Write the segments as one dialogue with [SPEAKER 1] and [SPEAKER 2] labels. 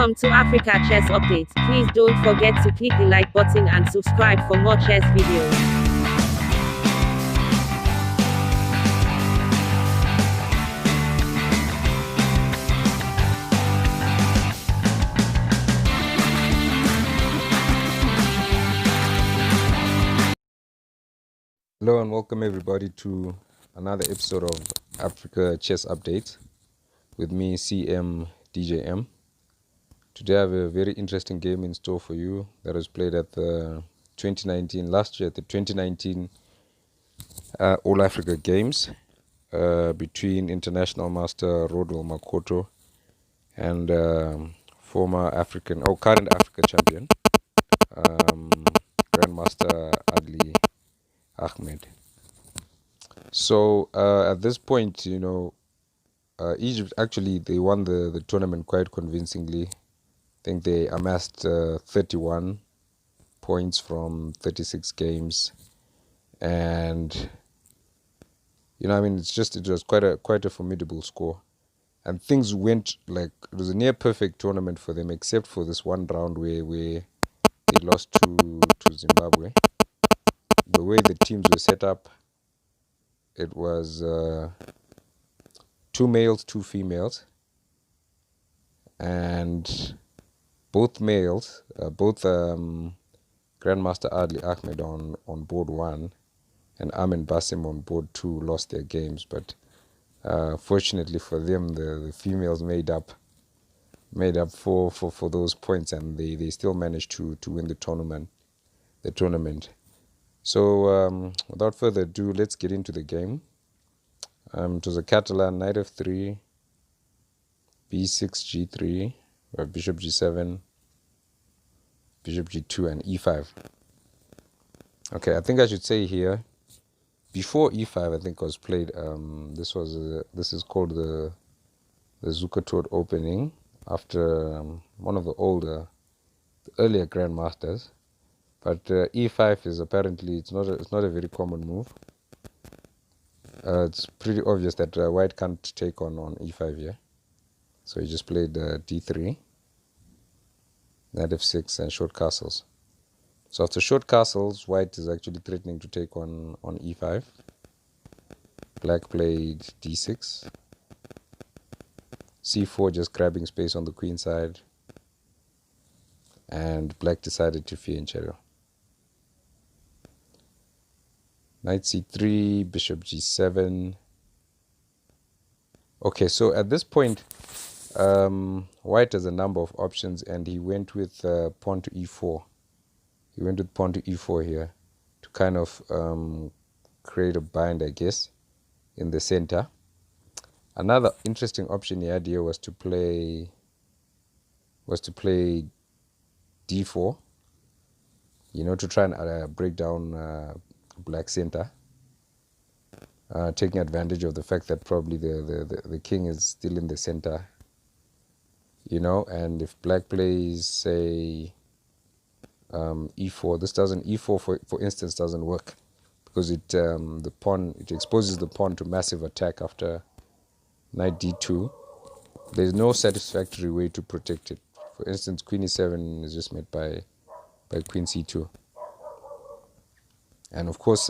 [SPEAKER 1] Welcome to Africa Chess Update. Please don't forget to click the like button and subscribe for more chess videos.
[SPEAKER 2] Hello and welcome everybody to another episode of Africa Chess Update with me, CM DJM. Today I have a very interesting game in store for you that was played at the 2019, last year at the 2019 All Africa Games between international master Rodwell Makoto and current Africa champion, Grandmaster Adli Ahmed. So at this point, Egypt actually they won the tournament quite convincingly. I think they amassed 31 points from 36 games, and it was quite a formidable score, and things went like it was a near perfect tournament for them, except for this one round where they lost to Zimbabwe. The way the teams were set up, it was 2 males, 2 females, and both males, Grandmaster Adli Ahmed on board 1 and Amin Basim on board 2 lost their games, but fortunately for them, the females made up for those points, and they still managed to win the tournament. So without further ado, let's get into the game. It was a Catalan, knight f3, b6, g3, bishop g7, bishop g2, and e5. Okay, I think I should say here, before e5 I think was played, this is called the Zukertort opening, after one of the earlier grandmasters. But e5 is apparently it's not a very common move. It's pretty obvious that white can't take on e5 here, so he just played d3, knight f6, and short castles. So after short castles, white is actually threatening to take on e5. Black played d6, c4, just grabbing space on the queen side, and black decided to fianchetto. Knight c3, bishop g7. Okay, so at this point, white has a number of options, and he went with pawn to e4. He went with pawn to e4 here to kind of create a bind, I guess, in the center. Another interesting option he had here was to play d4, to try and break down black center, taking advantage of the fact that probably the king is still in the center, and if black plays, say, e4, e4 for instance doesn't work, because it exposes the pawn to massive attack after knight d2. There's no satisfactory way to protect it. For instance, queen e7 is just met by queen c2, and of course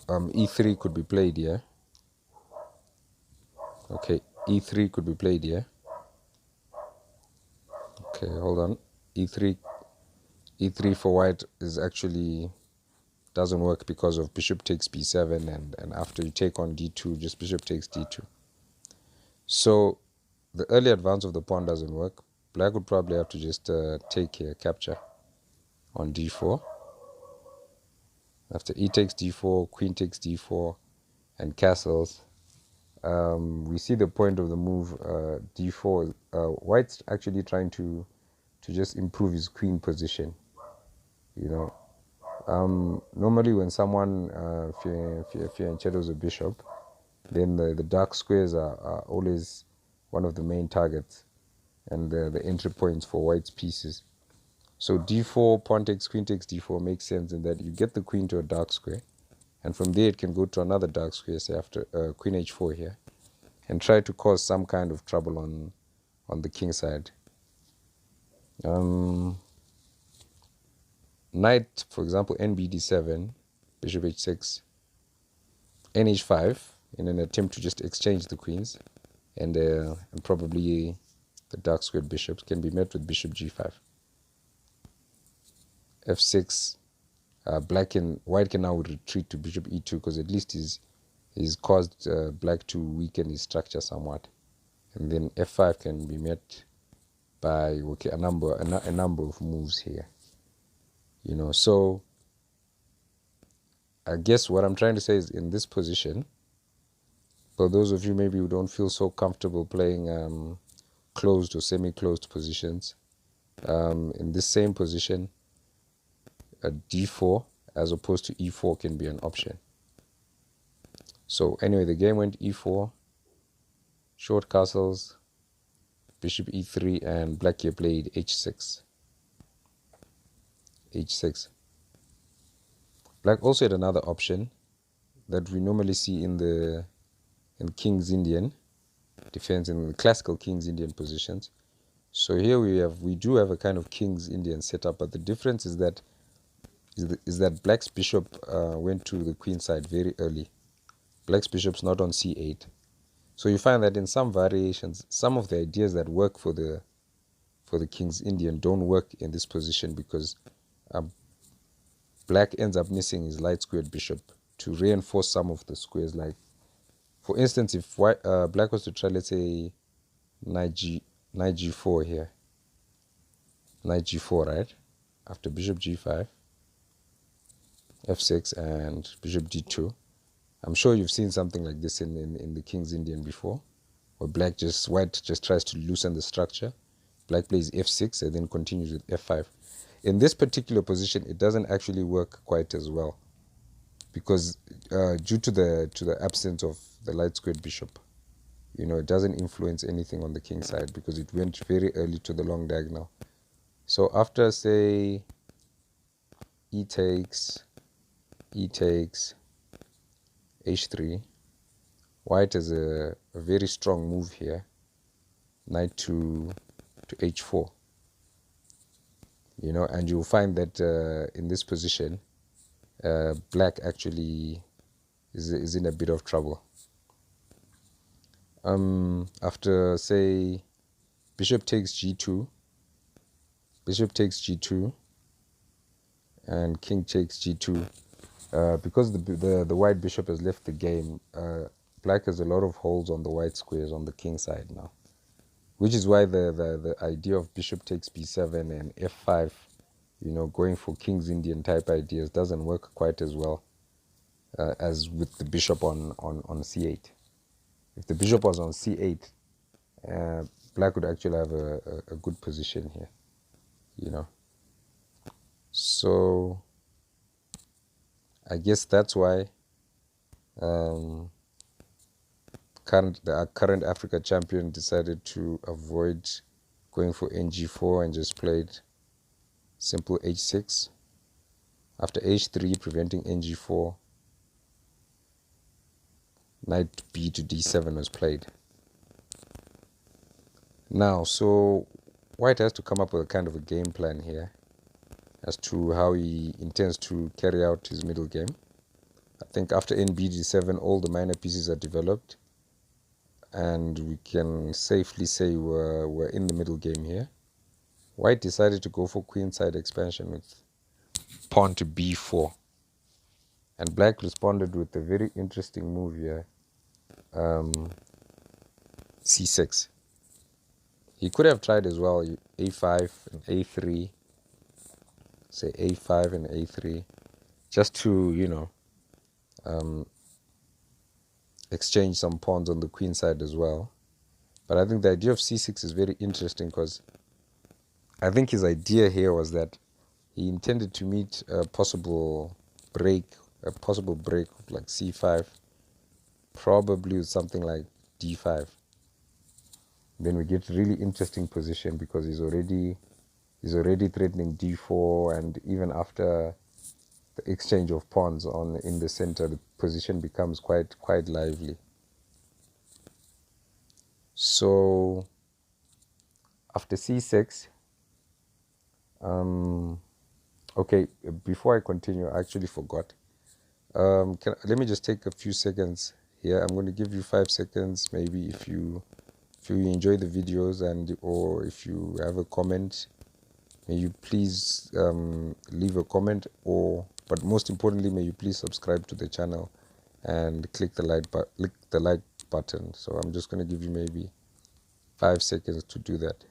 [SPEAKER 2] e3 could be played here. Okay, e3 could be played here. Okay, hold on. e3 for white is actually doesn't work because of bishop takes b7, and after you take on d2, just bishop takes d2. So the early advance of the pawn doesn't work. Black would probably have to just take here, capture on d4. After e takes d4, queen takes d4, and castles, we see the point of the move d4. White's actually trying to just improve his queen position. Normally when someone fianchettos a bishop, then the dark squares are always one of the main targets and the entry points for white's pieces. So d4, pawn takes, queen takes d4 makes sense in that you get the queen to a dark square, and from there it can go to another dark square, say after queen h4 here, and try to cause some kind of trouble on the king side. Knight, for example, NBD7, bishop h6, nh5 in an attempt to just exchange the queens, and probably the dark squared bishops can be met with bishop g5. f6, white can now retreat to bishop e2 because at least he's caused black to weaken his structure somewhat, and then f5 can be met by a number of moves here. So I guess what I'm trying to say is, in this position, for those of you maybe who don't feel so comfortable playing closed or semi-closed positions, in this same position, a d4 as opposed to e4 can be an option. So anyway, the game went e4, short castles, bishop e3, and black here played h6. Black also had another option that we normally see in King's Indian defense, in the classical King's Indian positions. So here we do have a kind of King's Indian setup, but the difference is that black's bishop went to the queen side very early. Black's bishop's not on c8. So you find that in some variations, some of the ideas that work for the King's Indian don't work in this position, because black ends up missing his light squared bishop to reinforce some of the squares. Like, for instance, if black was to try, let's say, knight g4 here, knight g4, right, after bishop g5, f6, and bishop d2. I'm sure you've seen something like this in the King's Indian before, where white just tries to loosen the structure. Black plays f6 and then continues with f5. In this particular position, it doesn't actually work quite as well, because due to the absence of the light squared bishop, it doesn't influence anything on the king side because it went very early to the long diagonal. So after, say, e takes, h3, white has a very strong move here, knight to h4. And you'll find that in this position, black actually is in a bit of trouble. After, say, bishop takes g2, and king takes g2, because the white bishop has left the game, black has a lot of holes on the white squares on the king side now, which is why the idea of bishop takes b7 and f5, going for King's Indian type ideas, doesn't work quite as well as with the bishop on c8. If the bishop was on c8, black would actually have a good position here, So I guess that's why the current Africa champion decided to avoid going for ng4 and just played simple h6. After h3, preventing ng4, knight b to d7 was played. Now, so white has to come up with a kind of a game plan here as to how he intends to carry out his middle game. I think after nbd7, all the minor pieces are developed, and we can safely say we're in the middle game here. White decided to go for queenside expansion with pawn to b4, and black responded with a very interesting move here, c6. He could have tried as well a5 and a3, say a5 and a3, just to exchange some pawns on the queen side as well. But I think the idea of c6 is very interesting, because I think his idea here was that he intended to meet a possible break of like c5, probably with something like d5. Then we get really interesting position, because he's already threatening d4, and even after the exchange of pawns in the center, the position becomes quite lively. So after c6, okay, before I continue, I actually forgot. Let me just take a few seconds here. I'm going to give you 5 seconds, maybe if you enjoy the videos, and or if you have a comment, may you please leave a comment, but most importantly, may you please subscribe to the channel and click the like button. So I'm just going to give you maybe 5 seconds to do that.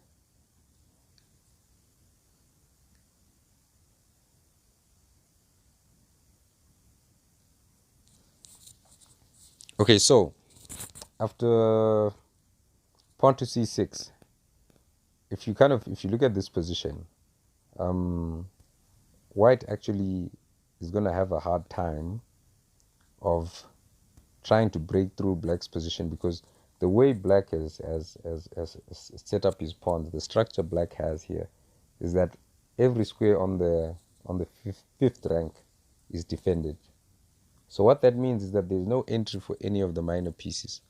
[SPEAKER 2] Okay, so after pawn to c6, if you look at this position, white actually is going to have a hard time of trying to break through black's position, because the way black has set up his pawns, the structure black has here is that every square on the fifth rank is defended. So what that means is that there's no entry for any of the minor pieces.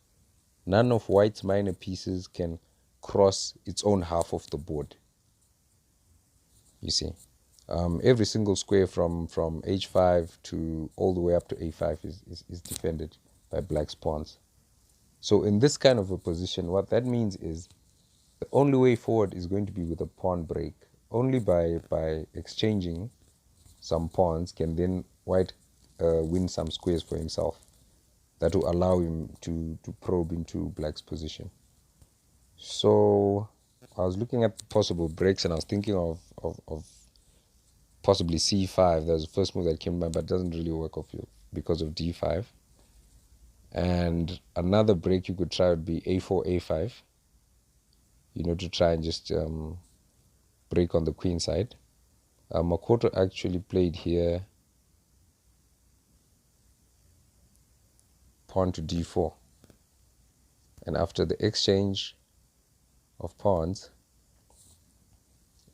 [SPEAKER 2] None of white's minor pieces can cross its own half of the board. You see, every single square from h5 to all the way up to a5 is defended by black's pawns. So in this kind of a position, what that means is the only way forward is going to be with a pawn break. Only by exchanging some pawns can then white win some squares for himself that will allow him to probe into black's position. So I was looking at possible breaks, and I was thinking of possibly c5. That's the first move that came by, but it doesn't really work off you because of d5. And another break you could try would be a4, a5, to try and just break on the queen side. Makoto actually played here pawn to d4. And after the exchange of pawns,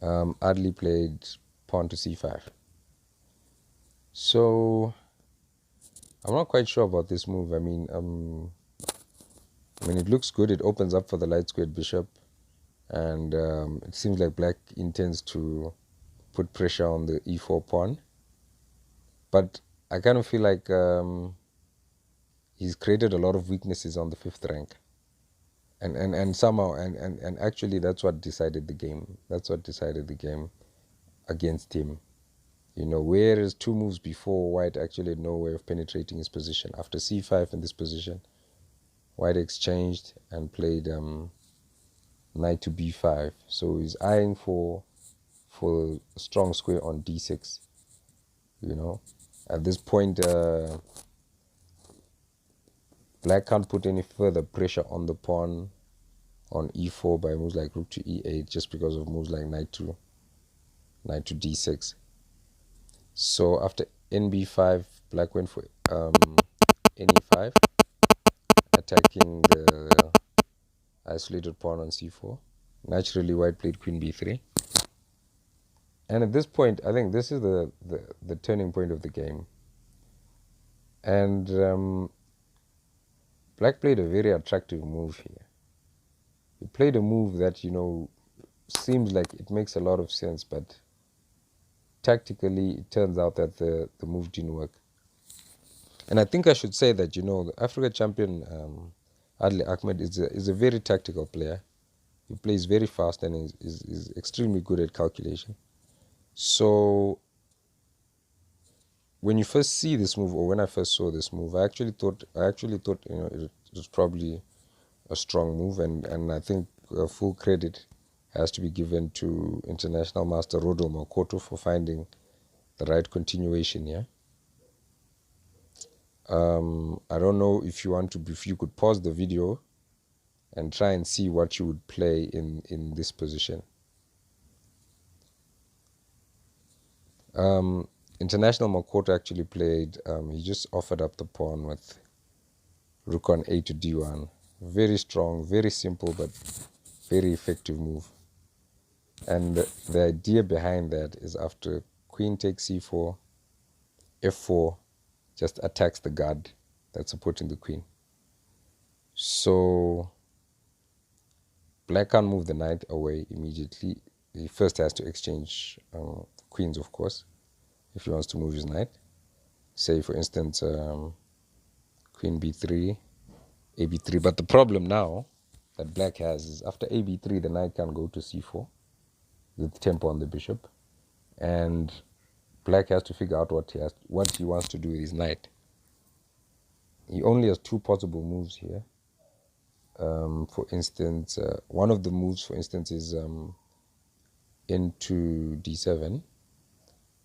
[SPEAKER 2] Adley played pawn to c5. So I'm not quite sure about this move. I mean, it looks good. It opens up for the light squared bishop, and it seems like black intends to put pressure on the e4 pawn. But I kind of feel like he's created a lot of weaknesses on the fifth rank. And somehow, and actually that's what decided the game. That's what decided the game against him. Whereas 2 moves before, white actually had no way of penetrating his position. After c5 in this position, white exchanged and played knight to b5. So he's eyeing for a strong square on d6. At this point, black can't put any further pressure on the pawn on e4 by moves like rook to e8, just because of moves like knight to d6. So after nb5, black went for ne5, attacking the isolated pawn on c4. Naturally, white played queen b3. And at this point, I think this is the turning point of the game. And black played a very attractive move here. He played a move that, seems like it makes a lot of sense, but tactically, it turns out that the move didn't work. And I think I should say that, the Africa champion, Adley Ahmed, is a very tactical player. He plays very fast and is extremely good at calculation. So when you first see this move, or when I first saw this move, I actually thought it was probably a strong move, and I think full credit has to be given to international master Rodo Makoto for finding the right continuation here. I don't know if you could pause the video and try and see what you would play in this position. International Makoto actually played, he just offered up the pawn with rook on a to d1. Very strong, very simple, but very effective move. And the idea behind that is after queen takes c4, f4 just attacks the guard that's supporting the queen. So black can't move the knight away immediately. He first has to exchange queens, of course, if he wants to move his knight. Say, for instance, queen b3, ab3. But the problem now that black has is after ab3, the knight can go to c4 with tempo on the bishop, and black has to figure out what he wants to do with his knight. He only has two possible moves here. For instance, one of the moves, for instance, is into d7,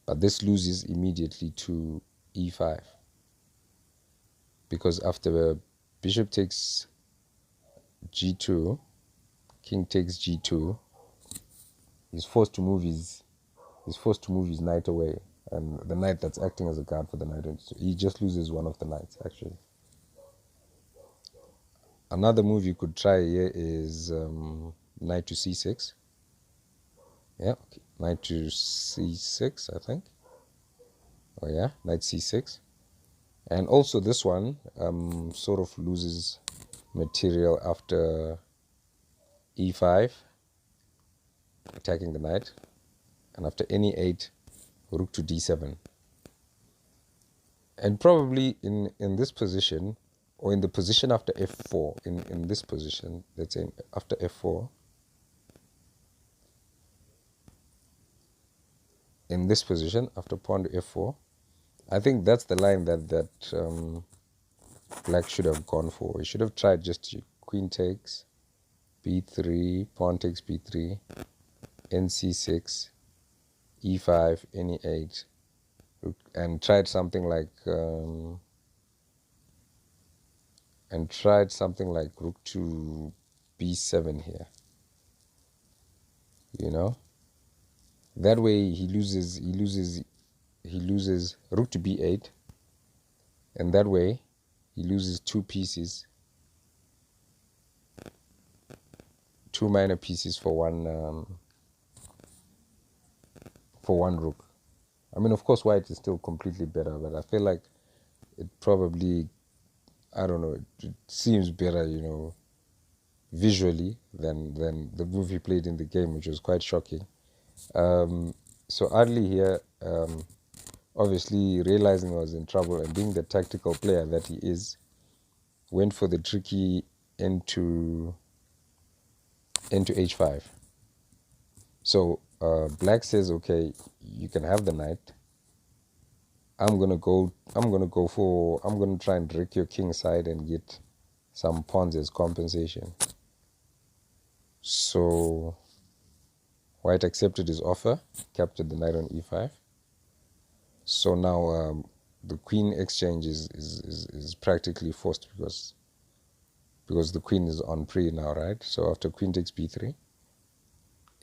[SPEAKER 2] but this loses immediately to e5, because after bishop takes g2, king takes g2, he's forced to move his knight away, and the knight that's acting as a guard for the knight, so he just loses one of the knights actually. Another move you could try here is knight to c6. Yeah, okay. Knight to c6, I think. Oh yeah, knight c6. And also this one sort of loses material after e5, attacking the knight, and after any 8, rook to d7. And probably in this position, or in the position after f4, in this position, let's say after f4, in this position after pawn to f4, I think that's the line that black should have gone for. He should have tried just queen takes b3, pawn takes b3, nc6, e5, any 8, and tried something like rook to b7 here. You know, that way he loses rook to b8, and that way he loses two pieces, two minor pieces for one rook. I mean, of course, white is still completely better, but I feel like it probably, I don't know, it seems better, you know, visually than the move he played in the game, which was quite shocking. So Adli here, obviously realizing he was in trouble and being the tactical player that he is, went for the tricky into h5. So black says, okay, you can have the knight. I'm gonna try and break your king side and get some pawns as compensation. So white accepted his offer, captured the knight on e5. So now the queen exchange is practically forced because the queen is on pre now, right? So after queen takes b3,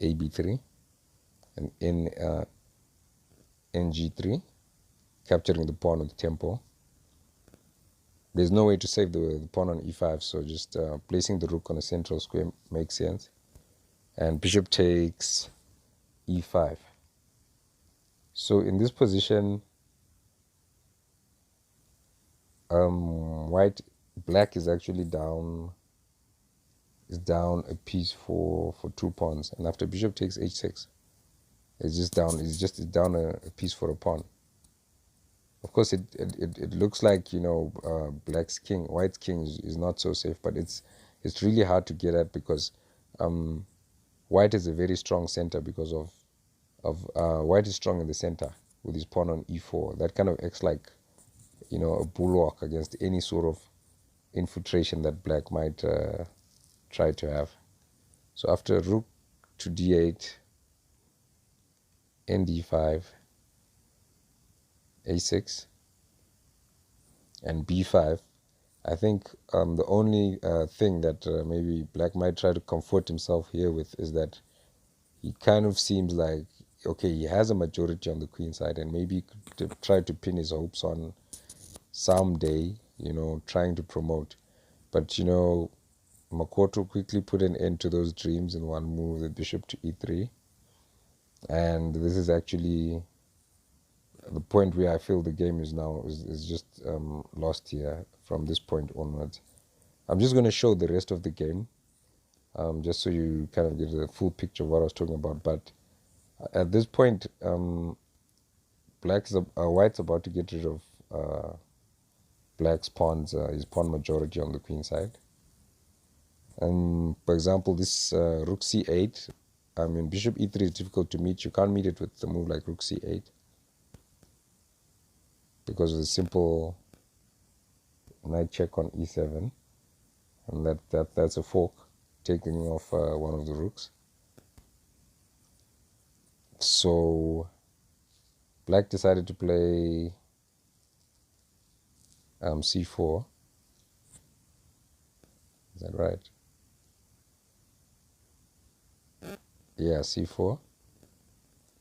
[SPEAKER 2] ab3, and in g3, capturing the pawn with tempo. There's no way to save the pawn on e5, so just placing the rook on a central square makes sense. And bishop takes e5. So in this position, black is actually down a piece for 2 pawns, and after bishop takes h6, it's down a piece for a pawn. Of course, it looks like, you know, white's king is not so safe, but it's really hard to get at because white is a very strong center because of white is strong in the center with his pawn on e4. That kind of acts like, you know, a bulwark against any sort of infiltration that black might try to have. So after rook to d8, nd5, a6, and b5, I think the only thing that maybe black might try to comfort himself here with is that he kind of seems like, okay, he has a majority on the queen side, and maybe he could try to pin his hopes on someday, you know, trying to promote. But, you know, Makoto quickly put an end to those dreams in one move, the bishop to e3. And this is actually the point where I feel the game is now is just lost here from this point onwards. I'm just going to show the rest of the game. just so you kind of get the full picture of what I was talking about. But at this point, white's about to get rid of black's pawns, his pawn majority on the queen side. For example, this rook c8, I mean, bishop e3 is difficult to meet. You can't meet it with a move like rook c8 because of the simple knight check on e7, and that's a fork taking off one of the rooks. So black decided to play c4. Is that right? Yeah, c4.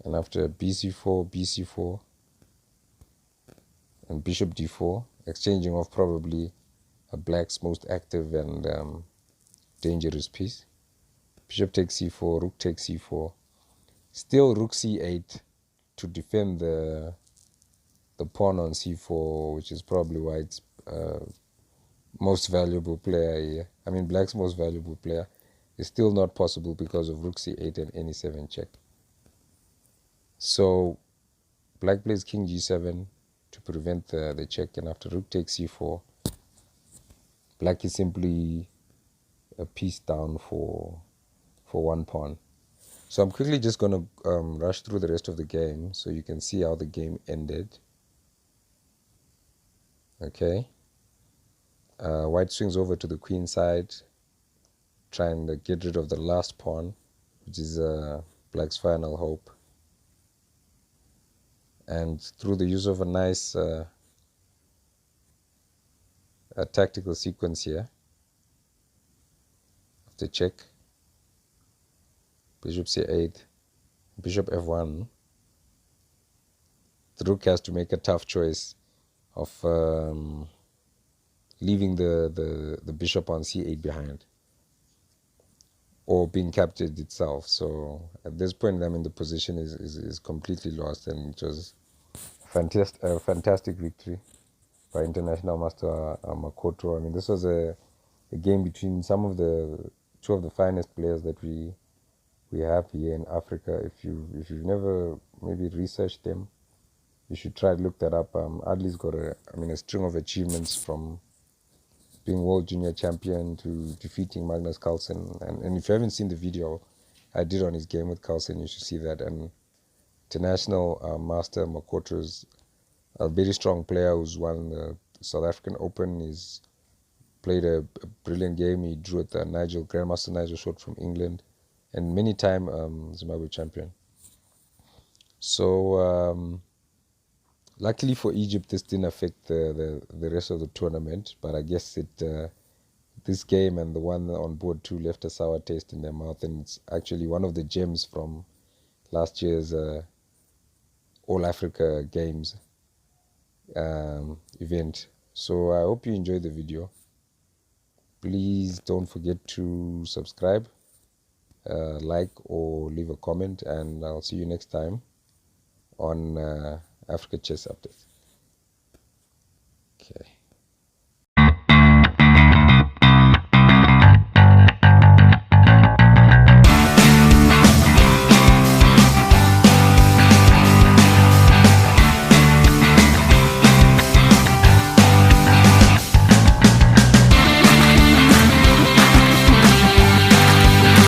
[SPEAKER 2] And after bc4, bc4, and bishop d4, exchanging off probably a black's most active and dangerous piece. Bishop takes c4, rook takes c4. Still rook c8 to defend the pawn on c4, which is probably white's most valuable player here. I mean, black's most valuable player is still not possible because of rook c8 and n7 check. So black plays king g7 to prevent the check, and after rook takes c4, black is simply a piece down for one pawn. So I'm quickly just going to rush through the rest of the game so you can see how the game ended. Okay. White swings over to the queen side, trying to get rid of the last pawn, which is black's final hope. And through the use of a nice a tactical sequence here, after check, bishop c8, bishop f1, the rook has to make a tough choice of leaving the bishop on c8 behind or being captured itself. So at this point, I mean, the position is completely lost, and it was a fantastic victory by International Master Makoto. I mean, this was a game between two of the finest players that we have here in Africa. If you've never maybe researched them, you should try to look that up. Adley's got a string of achievements, from being world junior champion to defeating Magnus Carlsen. And if you haven't seen the video I did on his game with Carlsen, you should see that. And International Master Makoto is a very strong player who's won the South African Open. He's played a brilliant game. He drew at the Grandmaster Nigel Short from England, and many-time Zimbabwe champion. So luckily for Egypt, this didn't affect the rest of the tournament, but I guess this game and the one on board 2 left a sour taste in their mouth, and it's actually one of the gems from last year's All Africa Games event. So I hope you enjoyed the video. Please don't forget to subscribe, like, or leave a comment, and I'll see you next time on Africa Chess Update. Okay.